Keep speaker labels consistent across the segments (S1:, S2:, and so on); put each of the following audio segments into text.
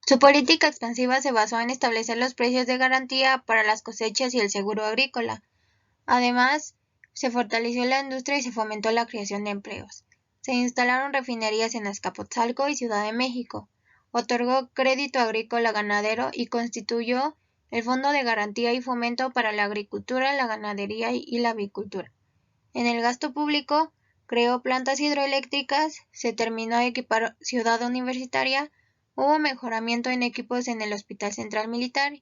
S1: Su política expansiva se basó en establecer los precios de garantía para las cosechas y el seguro agrícola. Además, se fortaleció la industria y se fomentó la creación de empleos. Se instalaron refinerías en Azcapotzalco y Ciudad de México. Otorgó crédito agrícola ganadero y constituyó el Fondo de Garantía y Fomento para la Agricultura, la Ganadería y la Avicultura. En el gasto público, creó plantas hidroeléctricas, se terminó de equipar Ciudad Universitaria, hubo mejoramiento en equipos en el Hospital Central Militar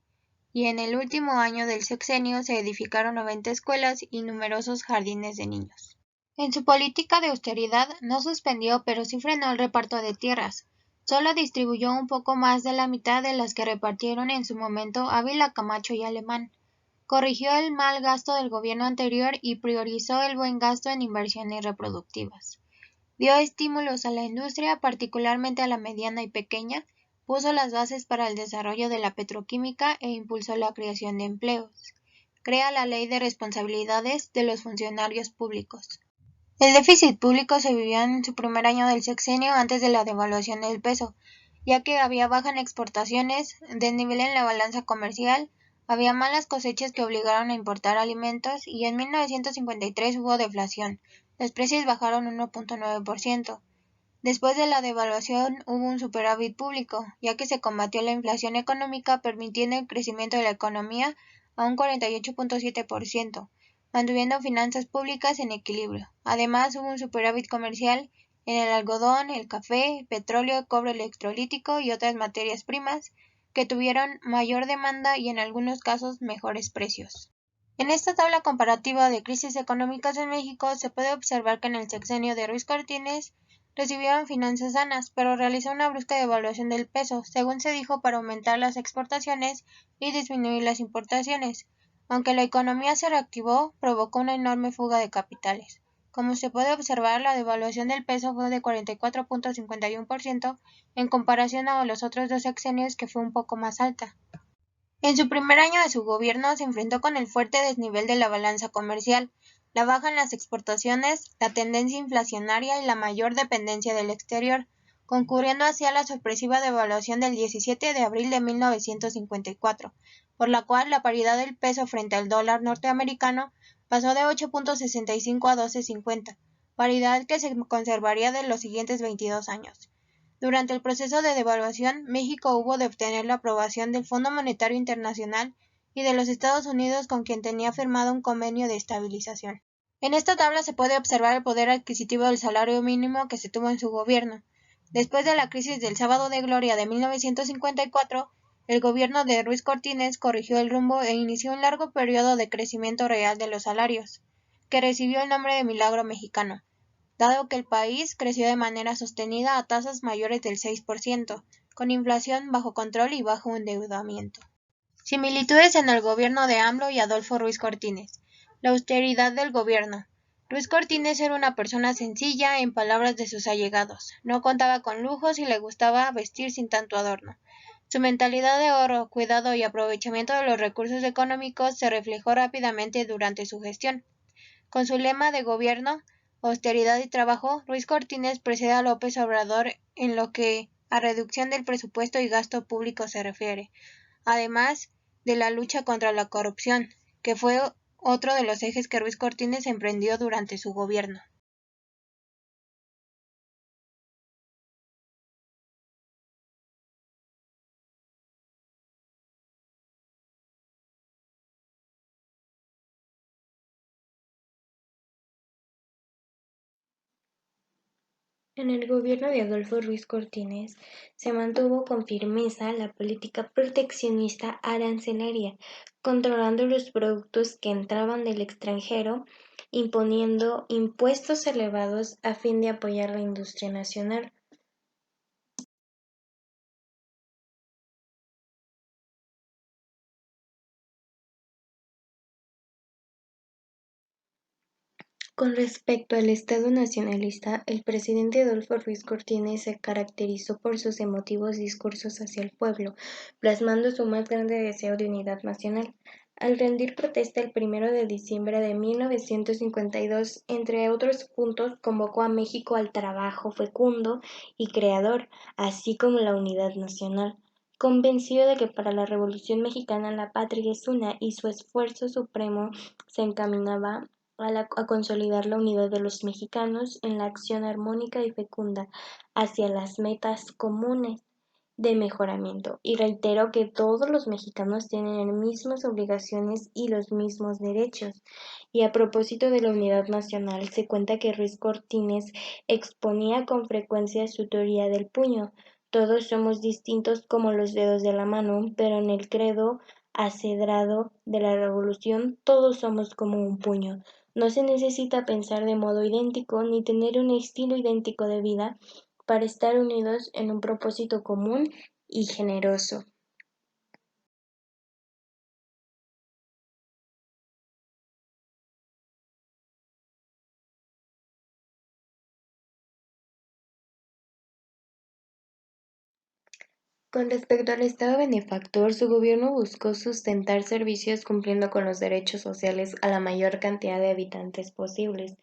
S1: y en el último año del sexenio se edificaron 90 escuelas y numerosos jardines de niños. En su política de austeridad no suspendió pero sí frenó el reparto de tierras. Solo distribuyó un poco más de la mitad de las que repartieron en su momento Ávila Camacho y Alemán. Corrigió el mal gasto del gobierno anterior y priorizó el buen gasto en inversiones reproductivas. Dio estímulos a la industria, particularmente a la mediana y pequeña, puso las bases para el desarrollo de la petroquímica e impulsó la creación de empleos. Crea la Ley de Responsabilidades de los Funcionarios Públicos. El déficit público se vivió en su primer año del sexenio antes de la devaluación del peso, ya que había baja en exportaciones, desnivel en la balanza comercial, había malas cosechas que obligaron a importar alimentos y en 1953 hubo deflación. Los precios bajaron 1.9%. Después de la devaluación hubo un superávit público, ya que se combatió la inflación económica permitiendo el crecimiento de la economía a un 48.7%, manteniendo finanzas públicas en equilibrio. Además hubo un superávit comercial en el algodón, el café, petróleo, cobre electrolítico y otras materias primas que tuvieron mayor demanda y en algunos casos mejores precios. En esta tabla comparativa de crisis económicas en México se puede observar que en el sexenio de Ruiz Cortines recibieron finanzas sanas, pero realizó una brusca devaluación del peso, según se dijo, para aumentar las exportaciones y disminuir las importaciones. Aunque la economía se reactivó, provocó una enorme fuga de capitales. Como se puede observar, la devaluación del peso fue de 44.51% en comparación a los otros dos sexenios, que fue un poco más alta. En su primer año de su gobierno se enfrentó con el fuerte desnivel de la balanza comercial, la baja en las exportaciones, la tendencia inflacionaria y la mayor dependencia del exterior, concurriendo así a la sorpresiva devaluación del 17 de abril de 1954, por la cual la paridad del peso frente al dólar norteamericano pasó de 8.65 a 12.50, paridad que se conservaría de los siguientes 22 años. Durante el proceso de devaluación, México hubo de obtener la aprobación del Fondo Monetario Internacional y de los Estados Unidos, con quien tenía firmado un convenio de estabilización. En esta tabla se puede observar el poder adquisitivo del salario mínimo que se tuvo en su gobierno. Después de la crisis del Sábado de Gloria de 1954, el gobierno de Ruiz Cortines corrigió el rumbo e inició un largo periodo de crecimiento real de los salarios, que recibió el nombre de Milagro Mexicano, dado que el país creció de manera sostenida a tasas mayores del 6%, con inflación bajo control y bajo endeudamiento. Similitudes en el gobierno de AMLO y Adolfo Ruiz Cortines. La austeridad del gobierno. Ruiz Cortines era una persona sencilla, en palabras de sus allegados. No contaba con lujos y le gustaba vestir sin tanto adorno. Su mentalidad de ahorro, cuidado y aprovechamiento de los recursos económicos se reflejó rápidamente durante su gestión. Con su lema de gobierno, austeridad y trabajo, Ruiz Cortines precede a López Obrador en lo que a reducción del presupuesto y gasto público se refiere, además de la lucha contra la corrupción, que fue otro de los ejes que Ruiz Cortines emprendió durante su gobierno.
S2: En el gobierno de Adolfo Ruiz Cortines se mantuvo con firmeza la política proteccionista arancelaria, controlando los productos que entraban del extranjero, imponiendo impuestos elevados a fin de apoyar la industria nacional. Con respecto al Estado nacionalista, el presidente Adolfo Ruiz Cortines se caracterizó por sus emotivos discursos hacia el pueblo, plasmando su más grande deseo de unidad nacional. Al rendir protesta el 1 de diciembre de 1952, entre otros puntos, convocó a México al trabajo fecundo y creador, así como la unidad nacional. convencido de que para la Revolución Mexicana la patria es una y su esfuerzo supremo se encaminaba a consolidar la unidad de los mexicanos en la acción armónica y fecunda hacia las metas comunes de mejoramiento. Y reitero que todos los mexicanos tienen las mismas obligaciones y los mismos derechos. Y a propósito de la unidad nacional, se cuenta que Ruiz Cortines exponía con frecuencia su teoría del puño. Todos somos distintos como los dedos de la mano, pero en el credo acedrado de la revolución todos somos como un puño. No se necesita pensar de modo idéntico ni tener un estilo idéntico de vida para estar unidos en un propósito común y generoso. Con respecto al Estado benefactor, su gobierno buscó sustentar servicios cumpliendo con los derechos sociales a la mayor cantidad de habitantes posibles.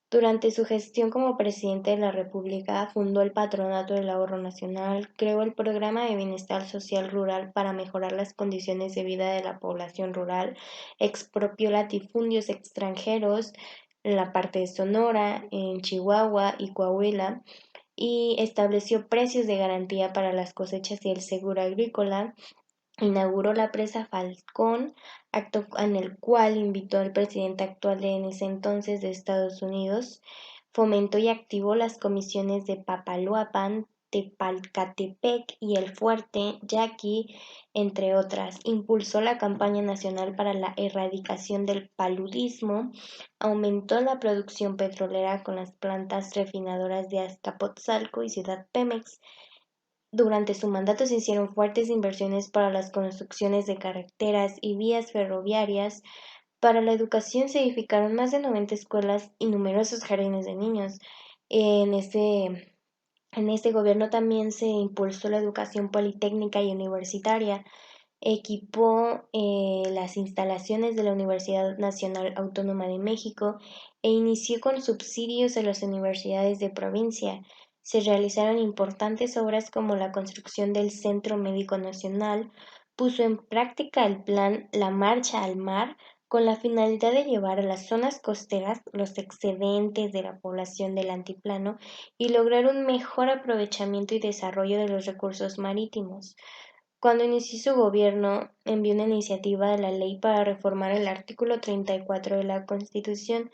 S2: Durante su gestión como presidente de la República, fundó el Patronato del Ahorro Nacional, creó el Programa de Bienestar Social Rural para mejorar las condiciones de vida de la población rural, expropió latifundios extranjeros en la parte de Sonora, en Chihuahua y Coahuila, y estableció precios de garantía para las cosechas y el seguro agrícola. Inauguró la presa Falcón, acto en el cual invitó al presidente actual de en ese entonces de Estados Unidos, fomentó y activó las comisiones de Papaloapan, Tepalcatepec y El Fuerte, Yaqui, entre otras. Impulsó la campaña nacional para la erradicación del paludismo, aumentó la producción petrolera con las plantas refinadoras de Azcapotzalco y Ciudad Pemex. Durante su mandato se hicieron fuertes inversiones para las construcciones de carreteras y vías ferroviarias. Para la educación se edificaron más de 90 escuelas y numerosos jardines de niños. En este gobierno también se impulsó la educación politécnica y universitaria. Equipó las instalaciones de la Universidad Nacional Autónoma de México e inició con subsidios a las universidades de provincia. Se realizaron importantes obras como la construcción del Centro Médico Nacional, puso en práctica el plan La Marcha al Mar con la finalidad de llevar a las zonas costeras los excedentes de la población del antiplano y lograr un mejor aprovechamiento y desarrollo de los recursos marítimos. Cuando inició su gobierno, envió una iniciativa de la ley para reformar el artículo 34 de la Constitución,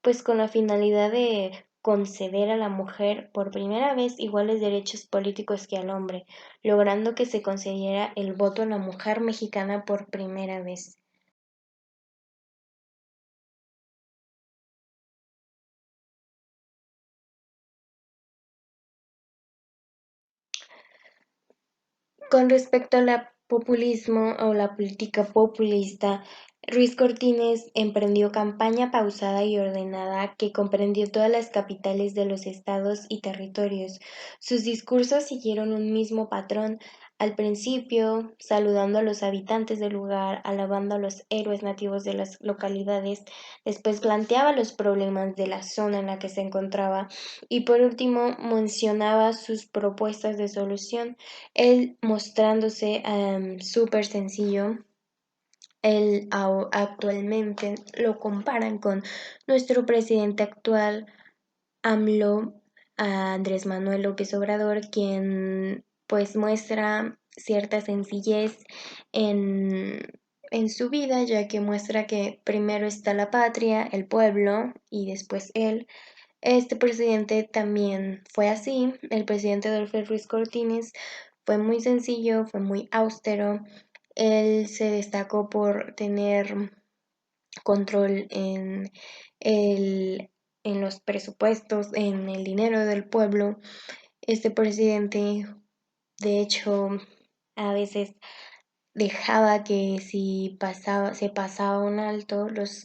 S2: pues con la finalidad de conceder a la mujer por primera vez iguales derechos políticos que al hombre, logrando que se concediera el voto a la mujer mexicana por primera vez. Con respecto a la populismo o la política populista, Ruiz Cortines emprendió campaña pausada y ordenada que comprendió todas las capitales de los estados y territorios. Sus discursos siguieron un mismo patrón. Al principio, saludando a los habitantes del lugar, alabando a los héroes nativos de las localidades, después planteaba los problemas de la zona en la que se encontraba y por último mencionaba sus propuestas de solución. Él mostrándose súper sencillo, él actualmente lo comparan con nuestro presidente actual, AMLO, a Andrés Manuel López Obrador, quien pues muestra cierta sencillez en, en su vida, ya que muestra que primero está la patria, el pueblo y después él. Este presidente también fue así. El presidente Adolfo Ruiz Cortines fue muy sencillo, fue muy austero. Él se destacó por tener control el, en los presupuestos, en el dinero del pueblo. Este presidente, de hecho, a veces dejaba que si se pasaba un alto, los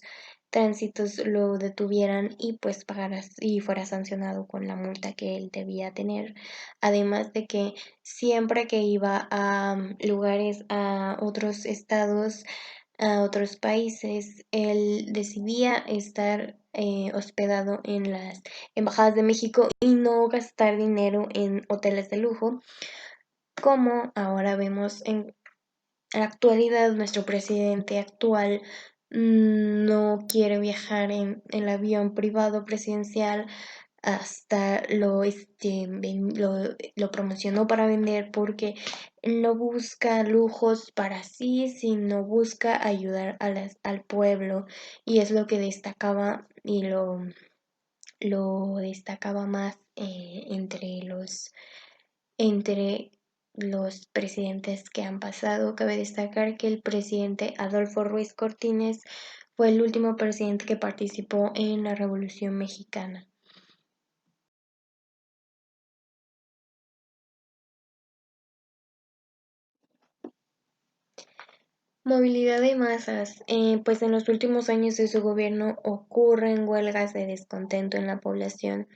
S2: tránsitos lo detuvieran y pues pagara y fuera sancionado con la multa que él debía tener. Además de que siempre que iba a lugares, a otros estados, a otros países, él decidía estar hospedado en las embajadas de México y no gastar dinero en hoteles de lujo, como ahora vemos en la actualidad nuestro presidente actual no quiere viajar en el avión privado presidencial, hasta lo promocionó para vender porque no busca lujos para sí, sino busca ayudar al pueblo, y es lo que destacaba y lo destacaba más entre los presidentes que han pasado. Cabe destacar que el presidente Adolfo Ruiz Cortines fue el último presidente que participó en la Revolución Mexicana. Movilidad de masas. Pues en los últimos años de su gobierno ocurren huelgas de descontento en la población,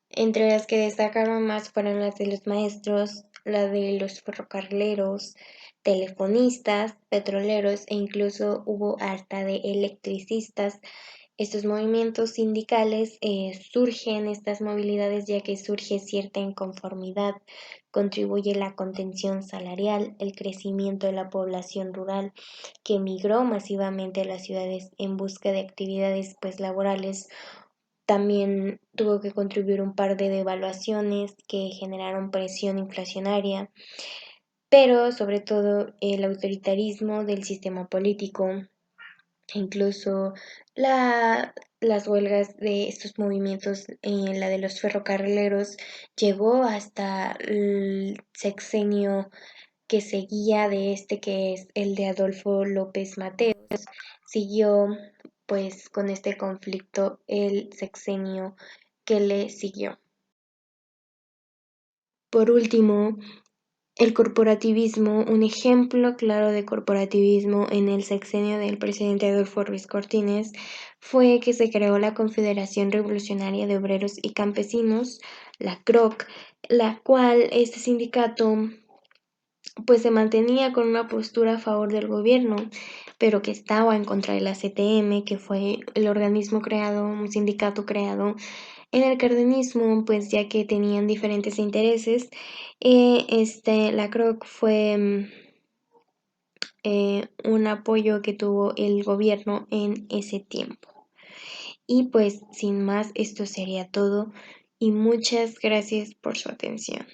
S2: entre las que destacaron más fueron las de los maestros, la de los ferrocarrileros, telefonistas, petroleros e incluso hubo hasta de electricistas. Estos movimientos sindicales surgen, estas movilidades, ya que surge cierta inconformidad, contribuye la contención salarial, el crecimiento de la población rural que emigró masivamente a las ciudades en busca de actividades pues laborales. También tuvo que contribuir un par de devaluaciones que generaron presión inflacionaria, pero sobre todo el autoritarismo del sistema político. Incluso las huelgas de estos movimientos, la de los ferrocarrileros, llegó hasta el sexenio que seguía de este, que es el de Adolfo López Mateos. Siguió pues con este conflicto el sexenio que le siguió. Por último, el corporativismo, un ejemplo claro de corporativismo en el sexenio del presidente Adolfo Ruiz Cortines fue que se creó la Confederación Revolucionaria de Obreros y Campesinos, la CROC, la cual este sindicato pues se mantenía con una postura a favor del gobierno, pero que estaba en contra de la CTM, que fue el organismo creado, un sindicato creado en el cardenismo, pues ya que tenían diferentes intereses. La CROC fue un apoyo que tuvo el gobierno en ese tiempo. Y pues sin más, esto sería todo y muchas gracias por su atención.